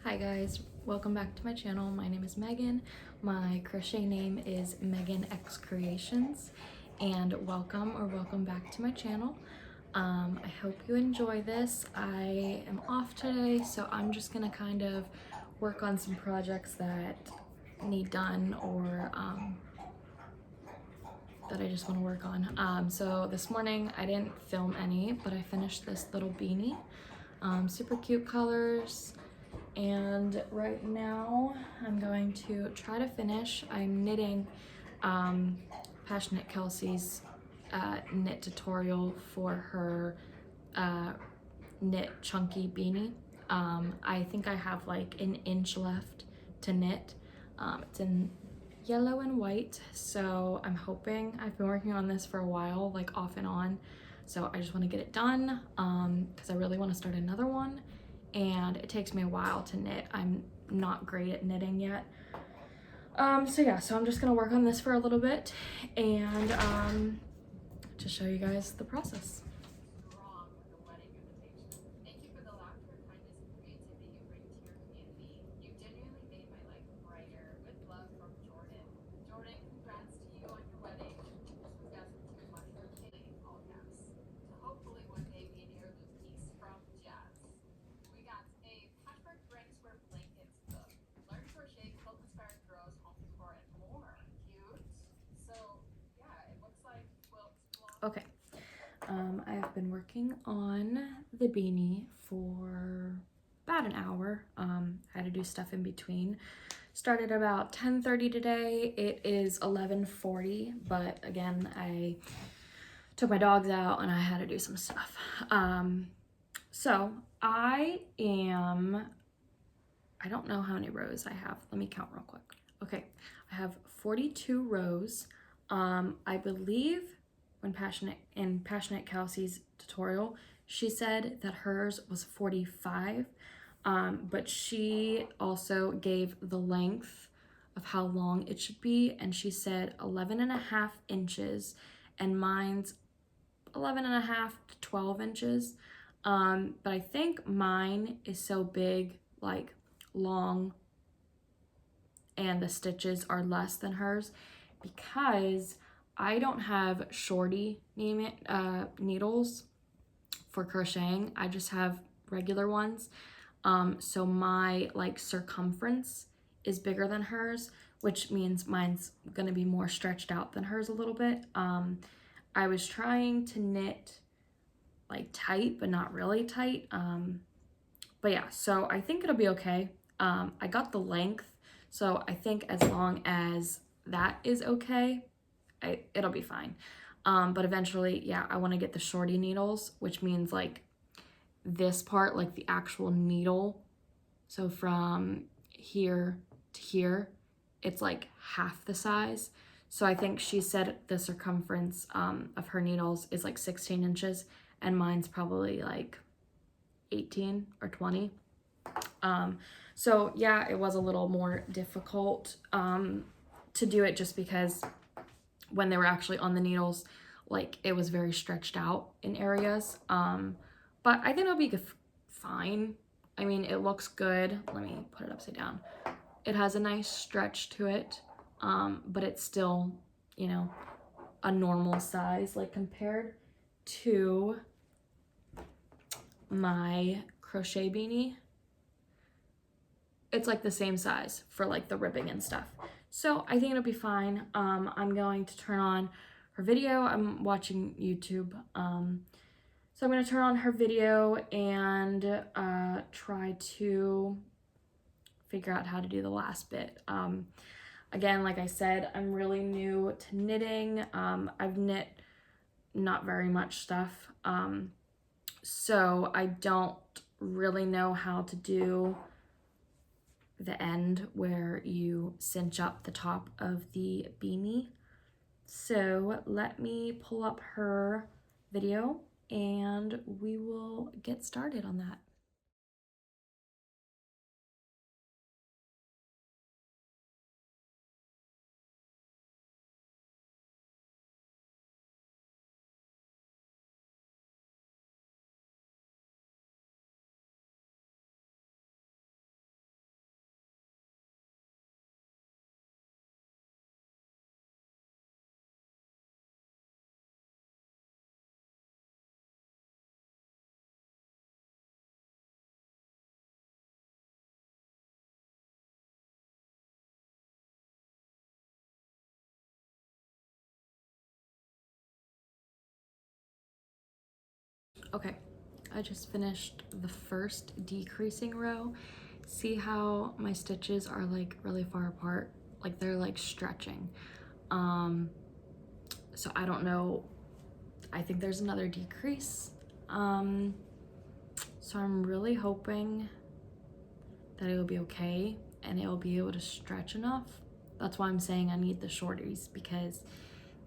Hi guys, welcome back to my channel. My name is Megan. My crochet name is Megan X Creations, and welcome back to my channel. I hope you enjoy this. I am off today, so I'm just gonna kind of work on some projects that need done or that I just want to work on. So this morning I didn't film any, but I finished this little beanie. Super cute colors. And right now I'm going to try to finish. I'm knitting Passionate Kelsey's knit tutorial for her knit chunky beanie. I think I have like an inch left to knit. It's in yellow and white, so I'm hoping, I've been working on this for a while, like off and on, so I just want to get it done because I really want to start another one, and it takes me a while to knit. I'm not great at knitting yet. So yeah, so I'm just gonna work on this for a little bit and to show you guys the process. Okay, I have been working on the beanie for about an hour. I had to do stuff in between. Started about 10:30 today. It is 11:40, but again, I took my dogs out and I had to do some stuff. So I don't know how many rows I have. Let me count real quick. Okay, I have 42 rows. I believe when Passionate Kelsey's tutorial, she said that hers was 45, but she also gave the length of how long it should be, and she said 11.5 inches, and mine's 11.5 to 12 inches. But I think mine is so big, like long, and the stitches are less than hers because I don't have shorty needles for crocheting. I just have regular ones. So my like circumference is bigger than hers, which means mine's gonna be more stretched out than hers a little bit. I was trying to knit like tight, but not really tight. But yeah, so I think it'll be okay. I got the length, so I think as long as that is okay, it'll be fine. But eventually, yeah, I want to get the shorty needles, which means like this part, like the actual needle. So from here to here, it's like half the size. So I think she said the circumference of her needles is like 16 inches, and mine's probably like 18 or 20. So yeah, it was a little more difficult to do it just because when they were actually on the needles, like it was very stretched out in areas. But I think it'll be fine. I mean, it looks good. Let me put it upside down. It has a nice stretch to it, but it's still, you know, a normal size, like compared to my crochet beanie. It's like the same size for like the ribbing and stuff. So I think it'll be fine. I'm going to turn on her video. I'm watching YouTube. So I'm going to turn on her video and try to figure out how to do the last bit. Again, like I said, I'm really new to knitting. I've knit not very much stuff. So I don't really know how to do the end where you cinch up the top of the beanie. So let me pull up her video and we will get started on that. Okay, I just finished the first decreasing row. See how my stitches are like really far apart? Like they're like stretching. So I don't know. I think there's another decrease. So I'm really hoping that it will be okay and it will be able to stretch enough. That's why I'm saying I need the shorties, because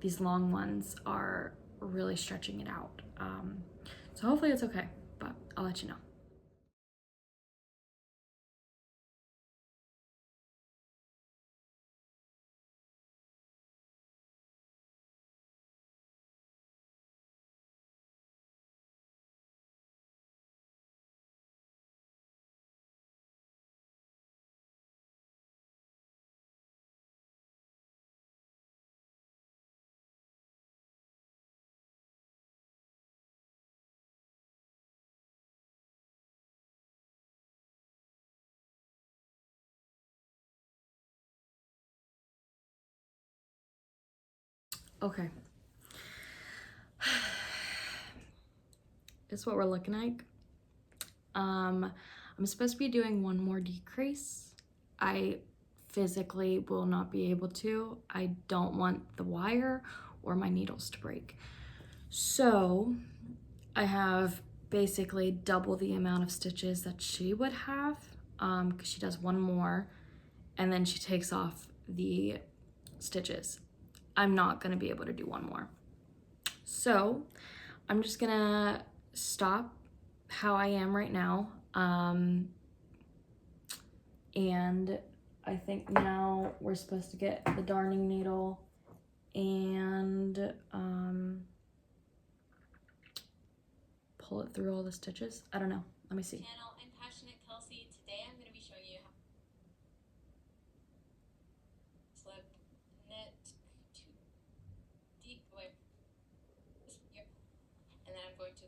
these long ones are really stretching it out. So hopefully it's okay, but I'll let you know. Okay. This is what we're looking like. I'm supposed to be doing one more decrease. I physically will not be able to. I don't want the wire or my needles to break. So I have basically double the amount of stitches that she would have, because she does one more and then she takes off the stitches. I'm not gonna be able to do one more. So I'm just gonna stop how I am right now. And I think now we're supposed to get the darning needle and pull it through all the stitches. I don't know. Let me see. Channel, I'm Passionate Kelsey. Today I'm going to be showing you how to slip, knit, to deep away, and then I'm going to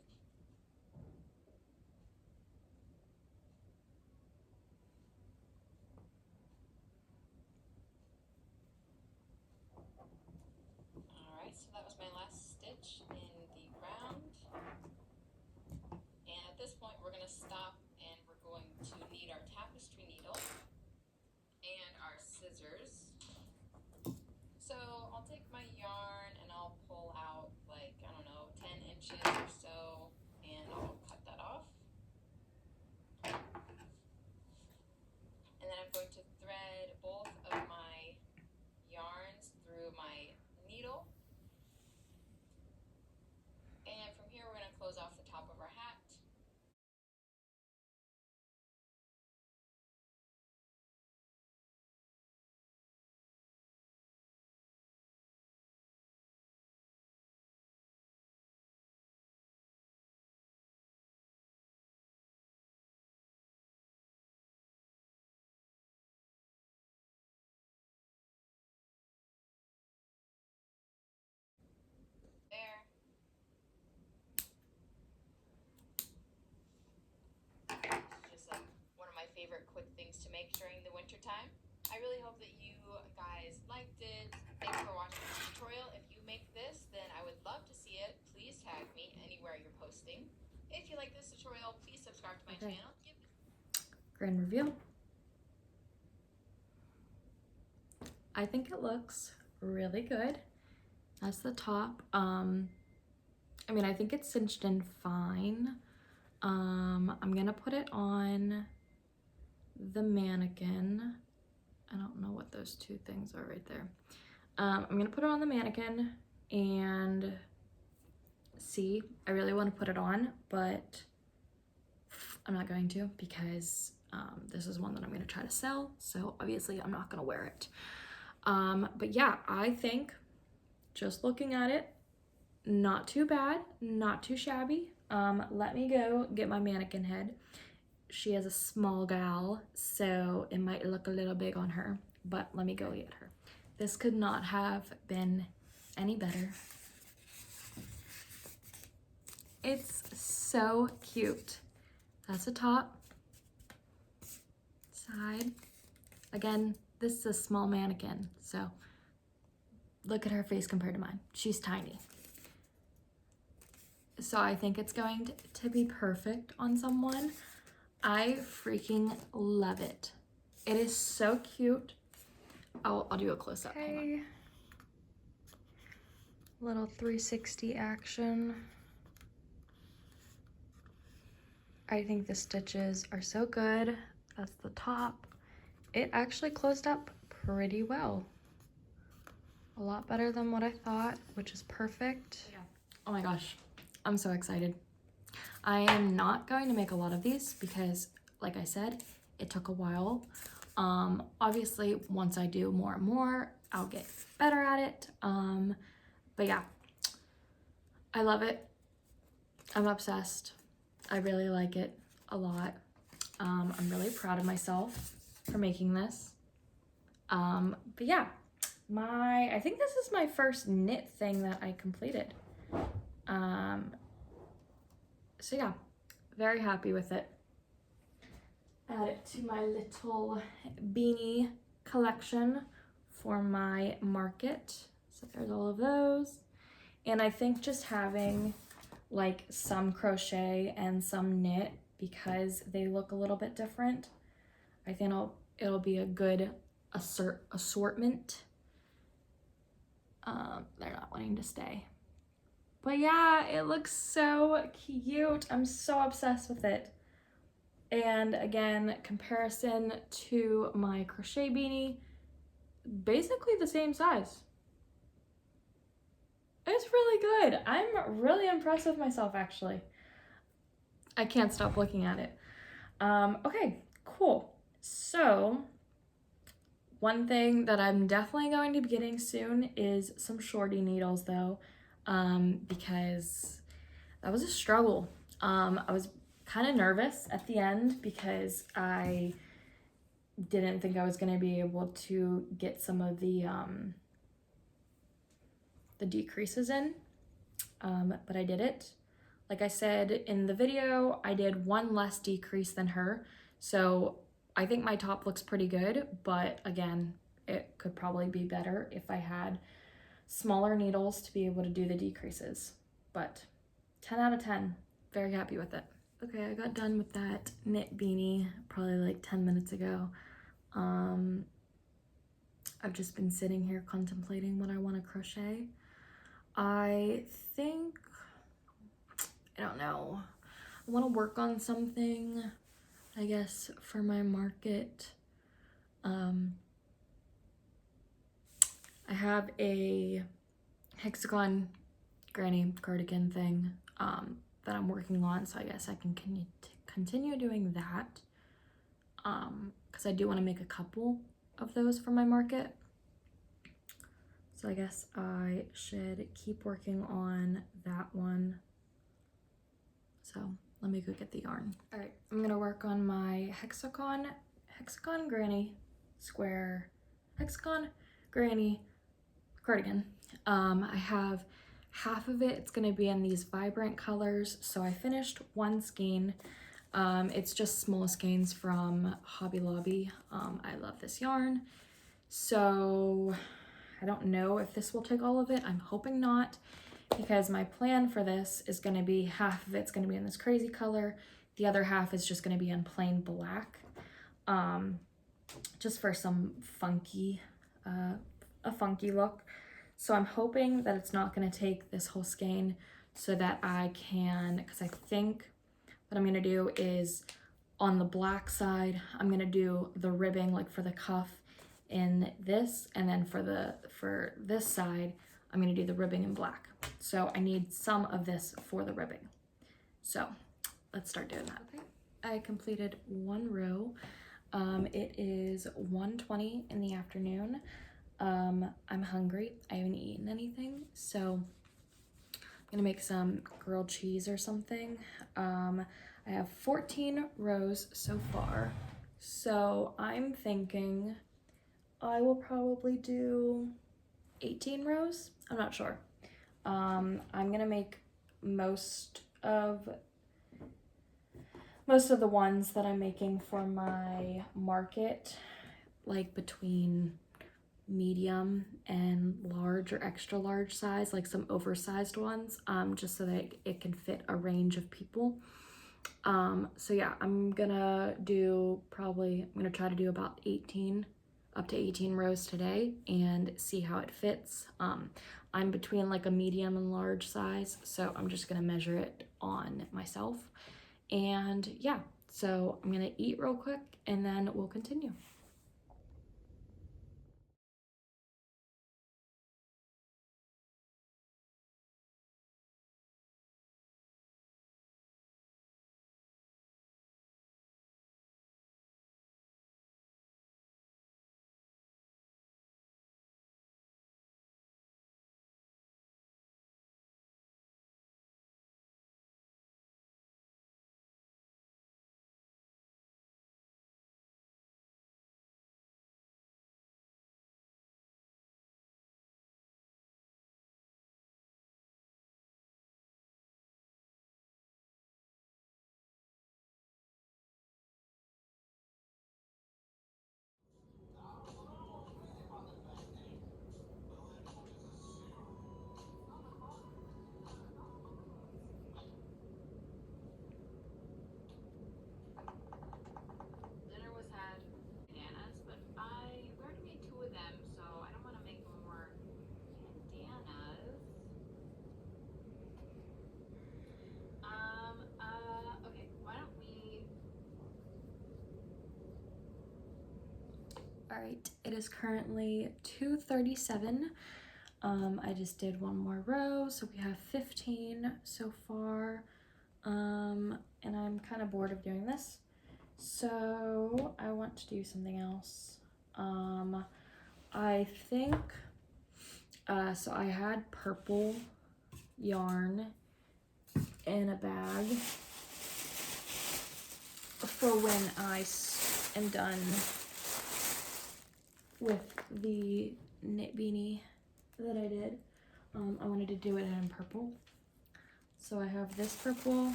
Alright, so that was my last stitch in the round. And at this point we're going to stop and we're going to need our tapestry needle and our scissors. So I'll take my yarn and I'll pull out like, I don't know, 10 inches or so, and I'll cut that off. And then I'm going to thread both of my yarns through my needle. And from here we're going to close off the top of our hat. There. Just like one of my favorite quick things to make during the winter time. I really hope that you guys liked it. Thanks for watching this tutorial. If you make this, then I would love to see it. Please tag me anywhere you're posting. If you like this tutorial, please subscribe to my channel. Grand reveal. I think it looks really good. That's the top. I mean, I think it's cinched in fine. I'm gonna put it on the mannequin. I don't know what those two things are right there. I'm gonna put it on the mannequin and see. I really want to put it on, but I'm not going to, because this is one that I'm gonna try to sell. So obviously I'm not gonna wear it. But yeah, I think just looking at it, not too bad, not too shabby. Let me go get my mannequin head. She is a small gal, so it might look a little big on her, but let me go get her. This could not have been any better. It's so cute. That's the top, side. Again, this is a small mannequin, so look at her face compared to mine. She's tiny. So I think it's going to be perfect on someone. I freaking love it. It is so cute. I'll do a close-up. Okay. Little 360 action. I think the stitches are so good. That's the top. It actually closed up pretty well. A lot better than what I thought, which is perfect. Yeah. Oh my gosh, I'm so excited. I am not going to make a lot of these because, like I said, it took a while. Obviously, once I do more and more, I'll get better at it. But yeah, I love it. I'm obsessed. I really like it a lot. I'm really proud of myself for making this. But yeah, I think this is my first knit thing that I completed. So yeah, very happy with it. Add it to my little beanie collection for my market. So there's all of those. And I think just having like some crochet and some knit, because they look a little bit different, I think it'll be a good assortment. They're not wanting to stay. But yeah, it looks so cute. I'm so obsessed with it. And again, comparison to my crochet beanie, basically the same size. It's really good. I'm really impressed with myself, actually. I can't stop looking at it. Okay, cool. So one thing that I'm definitely going to be getting soon is some shorty needles, though, because that was a struggle. I was kind of nervous at the end because I didn't think I was going to be able to get some of the decreases in, but I did it. Like I said in the video, I did one less decrease than her, so I think my top looks pretty good, but again, it could probably be better if I had smaller needles to be able to do the decreases. But 10 out of 10, very happy with it. Okay, I got done with that knit beanie probably like 10 minutes ago. I've just been sitting here contemplating what I want to crochet. I think, I don't know, I want to work on something, I guess, for my market. I have a hexagon granny cardigan thing that I'm working on, so I guess I can continue doing that, because I do want to make a couple of those for my market. So I guess I should keep working on that one. So let me go get the yarn. All right, I'm gonna work on my hexagon granny cardigan. I have half of it's gonna be in these vibrant colors. So I finished one skein. It's just small skeins from Hobby Lobby. I love this yarn. So I don't know if this will take all of it. I'm hoping not, because my plan for this is going to be half of it's going to be in this crazy color. The other half is just going to be in plain black, just for some funky, a funky look. So I'm hoping that it's not going to take this whole skein, so that I can, because I think what I'm going to do is on the black side, I'm going to do the ribbing like for the cuff in this, and then for this side I'm going to do the ribbing in black. So I need some of this for the ribbing. So let's start doing that. Okay, I completed one row. It is 1:20 in the afternoon. I'm hungry. I haven't eaten anything, so I'm gonna make some grilled cheese or something. I have 14 rows so far, so I'm thinking I will probably do 18 rows. I'm not sure. I'm gonna make most of the ones that I'm making for my market, like between medium and large or extra large size, like some oversized ones, just so that it can fit a range of people. So yeah, I'm gonna try to do about 18, up to 18 rows today and see how it fits. I'm between like a medium and large size, so I'm just gonna measure it on myself. And yeah, so I'm gonna eat real quick and then we'll continue. Dinner was had bananas, but we already made 2 of them, so I don't want to make more bandanas. Okay, why don't we... All right, it is currently 2:37. I just did one more row, so we have 15 so far. And I'm kind of bored of doing this, so I want to do something else. I think, so I had purple yarn in a bag for when I am done with the knit beanie that I did. I wanted to do it in purple. So I have this purple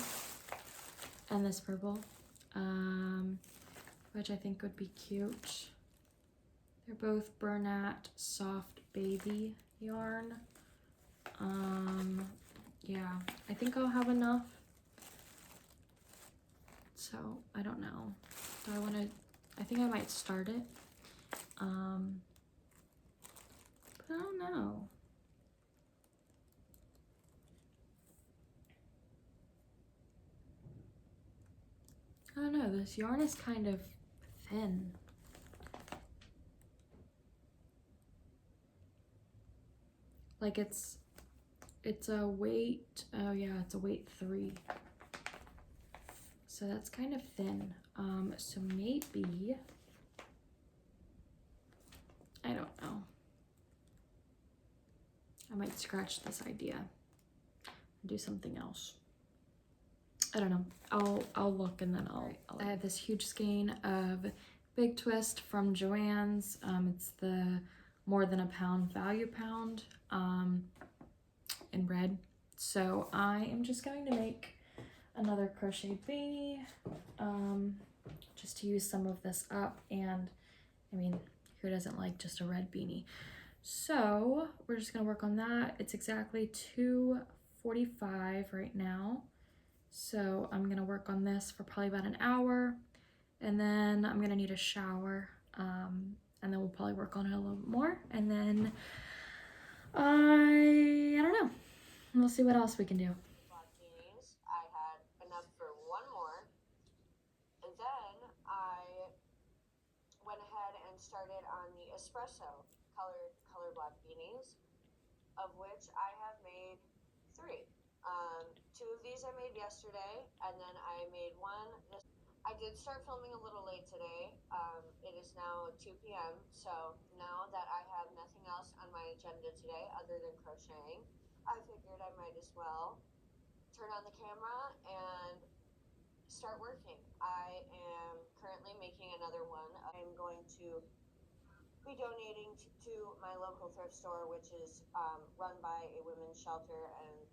and this purple, which I think would be cute. They're both Bernat Soft Baby yarn. Yeah, I think I'll have enough. So I don't know. Do I think I might start it. But I don't know. I don't know, this yarn is kind of thin. Like it's a weight, oh yeah, it's a weight 3. So that's kind of thin. So maybe, I don't know. I might scratch this idea and do something else. I don't know. I'll look and then I have this huge skein of Big Twist from Joann's. It's the more than a pound value pound in red. So I am just going to make another crochet beanie just to use some of this up. And I mean, who doesn't like just a red beanie? So we're just gonna work on that. It's exactly 2:45 right now. So I'm gonna work on this for probably about an hour, and then I'm gonna need a shower, and then we'll probably work on it a little bit more, and then I don't know. We'll see what else we can do. Beanies. I had enough for one more, and then I went ahead and started on the espresso color block beanies, of which I have made 3. 2 of these I made yesterday, and then I made one this. I did start filming a little late today. It is now 2 p.m. So now that I have nothing else on my agenda today other than crocheting, I figured I might as well turn on the camera and start working. I am currently making another one. I'm going to be donating to my local thrift store, which is run by a women's shelter, and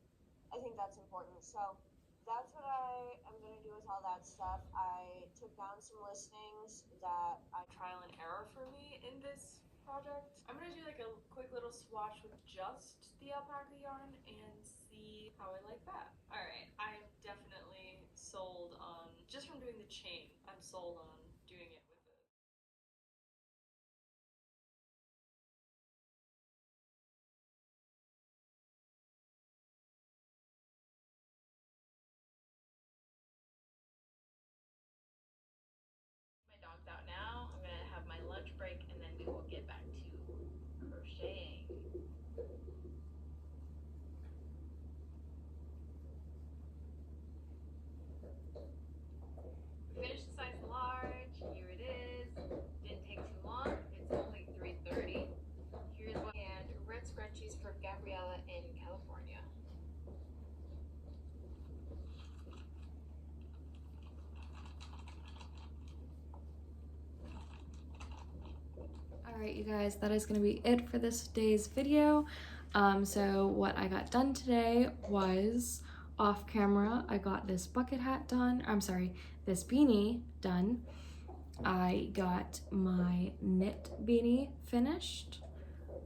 I think that's important. So that's what I am going to do with all that stuff. I took down some listings that I trial and error for me in this project. I'm gonna do like a quick little swatch with just the alpaca yarn and see how I like that. All right, I'm definitely sold on, just from doing the chain, I'm sold on doing it with it. My dog's out now. I'm gonna have my lunch break and then we will get back to crocheting. We finished the size large. Here it is. Didn't take too long. It's only 3:30. Here's what, and red scrunchies for Gabriella in California. Alright, you guys, that is going to be it for this day's video. So what I got done today was off camera. I got this bucket hat done. I'm sorry, this beanie done. I got my knit beanie finished.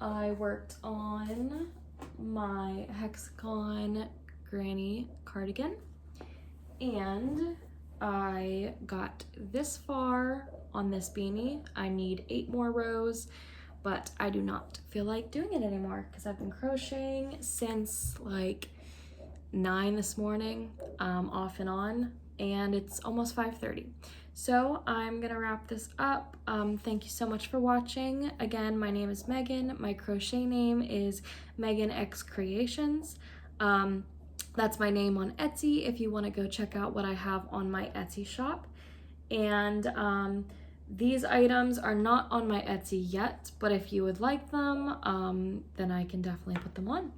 I worked on my hexagon granny cardigan. And I got this far on this beanie. I need 8 more rows, but I do not feel like doing it anymore because I've been crocheting since like 9 this morning, off and on, and it's almost 5:30. So I'm gonna wrap this up. Thank you so much for watching. Again, my name is Megan. My crochet name is Megan X Creations. That's my name on Etsy if you want to go check out what I have on my Etsy shop. And these items are not on my Etsy yet, but if you would like them, then I can definitely put them on.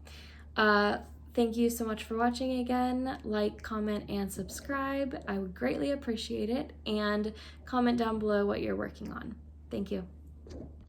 Thank you so much for watching again. Like, comment, and subscribe. I would greatly appreciate it. And comment down below what you're working on. Thank you.